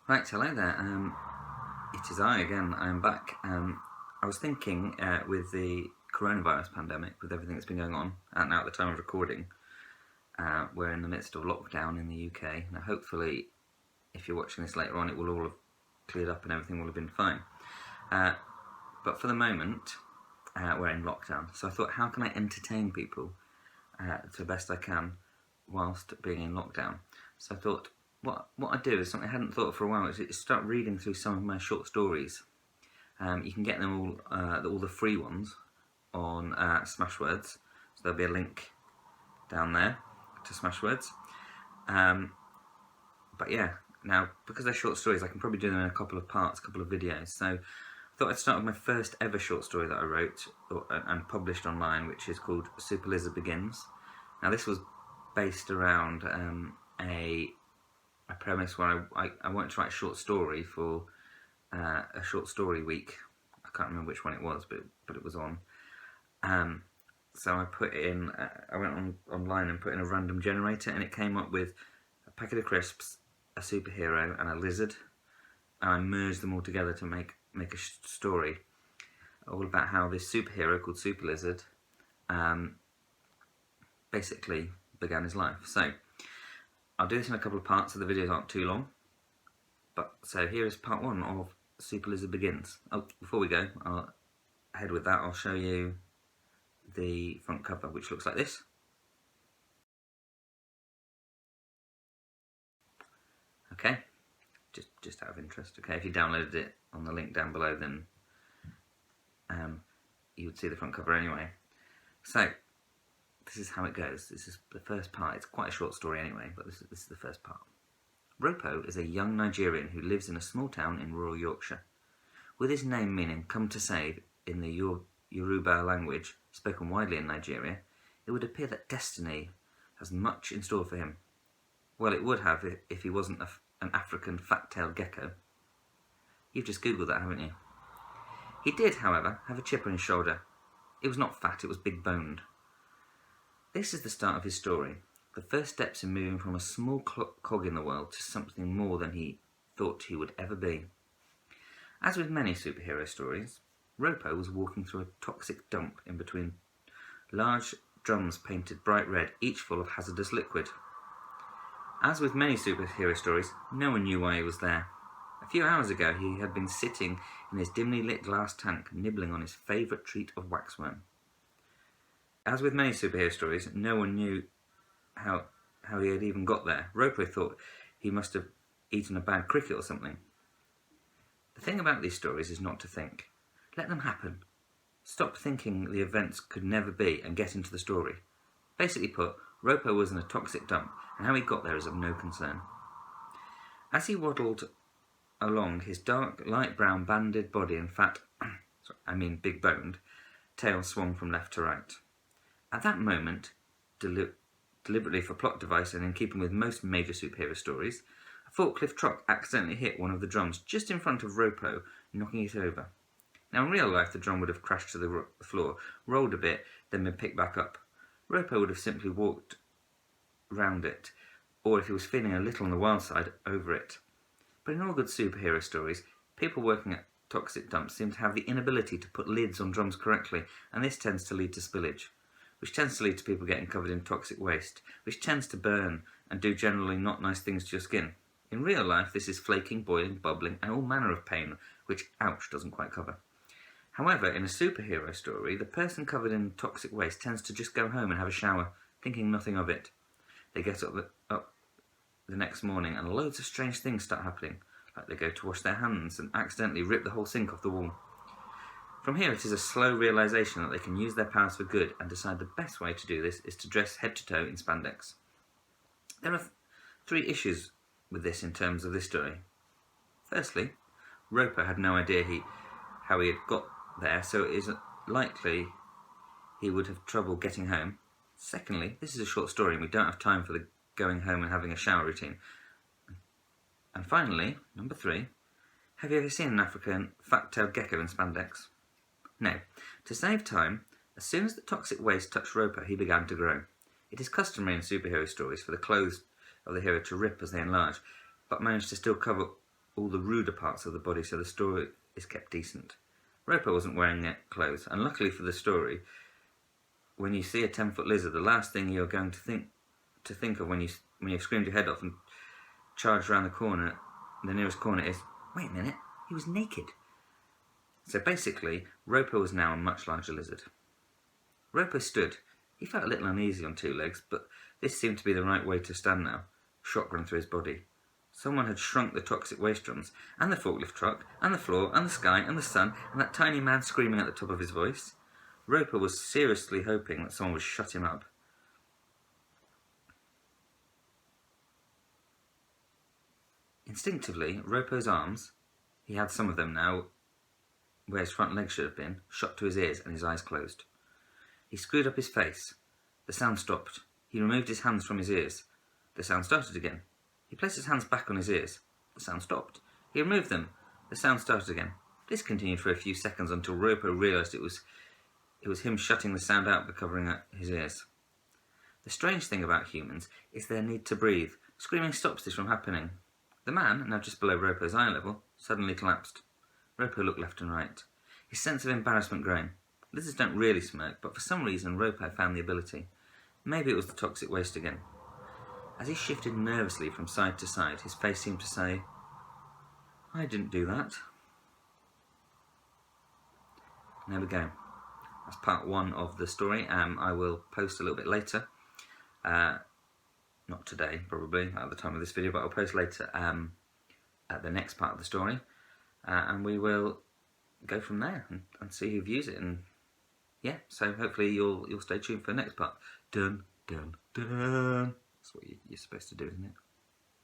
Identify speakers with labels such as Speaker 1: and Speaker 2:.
Speaker 1: Right, hello there. It is I again. I'm back. I was thinking with the coronavirus pandemic, with everything that's been going on, and now at the time of recording, we're in the midst of lockdown in the UK. Now, hopefully, if you're watching this later on, it will all have cleared up and everything will have been fine. But for the moment, we're in lockdown. So I thought, how can I entertain people to the best I can whilst being in lockdown? So I thought, what I'd do is something I hadn't thought of for a while, is start reading through some of my short stories. You can get them all the free ones on Smashwords, so there'll be a link down there to Smashwords. But yeah, now because they're short stories, I can probably do them in a couple of parts, a couple of videos. So I thought I'd start with my first ever short story that I wrote and published online, which is called Super Lizard Begins. Now this was based around a premise where I wanted to write a short story for a short story week. I can't remember which one it was, but it was on. So I put in, I went online and put in a random generator, and it came up with a packet of crisps, a superhero, and a lizard. And I merged them all together to make a story all about how this superhero called Super Lizard basically began his life. So I'll do this in a couple of parts so the videos aren't too long. But so here is part one of Super Lizard Begins. Oh, before we go, I'll ahead with that. I'll show you the front cover, which looks like this. Okay, just out of interest. Okay, if you downloaded it on the link down below, then you would see the front cover anyway. So this is how it goes. This is the first part. It's quite a short story anyway, but this is the first part. Ropo is a young Nigerian who lives in a small town in rural Yorkshire. With his name meaning "come to save" in the Yoruba language, spoken widely in Nigeria, it would appear that destiny has much in store for him. Well, it would have if he wasn't an African fat-tailed gecko. You've just googled that, haven't you? He did, however, have a chip on his shoulder. It was not fat, it was big-boned. This is the start of his story, the first steps in moving from a small cog in the world to something more than he thought he would ever be. As with many superhero stories, Ropo was walking through a toxic dump in between large drums painted bright red, each full of hazardous liquid. As with many superhero stories, no one knew why he was there. A few hours ago he had been sitting in his dimly lit glass tank, nibbling on his favourite treat of waxworm. As with many superhero stories, no one knew how he had even got there. Ropo thought he must have eaten a bad cricket or something. The thing about these stories is not to think. Let them happen. Stop thinking the events could never be and get into the story. Basically put, Ropo was in a toxic dump, and how he got there is of no concern. As he waddled along, his dark, light brown banded body and fat, big-boned, tail swung from left to right. At that moment, deliberately for plot device and in keeping with most major superhero stories, a forklift truck accidentally hit one of the drums just in front of Ropo, knocking it over. Now in real life the drum would have crashed to the floor, rolled a bit, then been picked back up. Ropo would have simply walked round it, or if he was feeling a little on the wild side, over it. But in all good superhero stories, people working at toxic dumps seem to have the inability to put lids on drums correctly, and this tends to lead to spillage, which tends to lead to people getting covered in toxic waste, which tends to burn and do generally not nice things to your skin. In real life, this is flaking, boiling, bubbling, and all manner of pain, which ouch doesn't quite cover. However, in a superhero story, the person covered in toxic waste tends to just go home and have a shower, thinking nothing of it. They get up the next morning and loads of strange things start happening, like they go to wash their hands and accidentally rip the whole sink off the wall. From here it is a slow realisation that they can use their powers for good and decide the best way to do this is to dress head to toe in spandex. There are three issues with this in terms of this story. Firstly, Ropo had no idea how he had got there, so it is likely he would have trouble getting home. Secondly, this is a short story and we don't have time for the going home and having a shower routine. And finally, number 3, have you ever seen an African fat-tailed gecko in spandex? No. To save time, as soon as the toxic waste touched Ropo, he began to grow. It is customary in superhero stories for the clothes of the hero to rip as they enlarge, but manage to still cover all the ruder parts of the body so the story is kept decent. Roper wasn't wearing clothes, and luckily for the story, when you see a 10-foot lizard, the last thing you're going to think of when you've screamed your head off and charged around the nearest corner is, wait a minute, he was naked. So basically, Roper was now a much larger lizard. Roper stood. He felt a little uneasy on two legs, but this seemed to be the right way to stand now. Shock ran through his body. Someone had shrunk the toxic waste drums, and the forklift truck, and the floor, and the sky, and the sun, and that tiny man screaming at the top of his voice. Roper was seriously hoping that someone would shut him up. Instinctively, Roper's arms, he had some of them now, where his front legs should have been, shot to his ears and his eyes closed. He screwed up his face. The sound stopped. He removed his hands from his ears. The sound started again. He placed his hands back on his ears. The sound stopped. He removed them. The sound started again. This continued for a few seconds until Roper realised it was him shutting the sound out by covering his ears. The strange thing about humans is their need to breathe. Screaming stops this from happening. The man, now just below Roper's eye level, suddenly collapsed. Roper looked left and right, his sense of embarrassment growing. Lizards don't really smirk, but for some reason Roper found the ability. Maybe it was the toxic waste again. As he shifted nervously from side to side, his face seemed to say, I didn't do that. And there we go. That's part one of the story. I will post a little bit later. Not today, probably, at the time of this video, but I'll post later at the next part of the story. And we will go from there and see who views it. And yeah, so hopefully you'll stay tuned for the next part. Dun, dun, dun. That's what you're supposed to do, isn't it?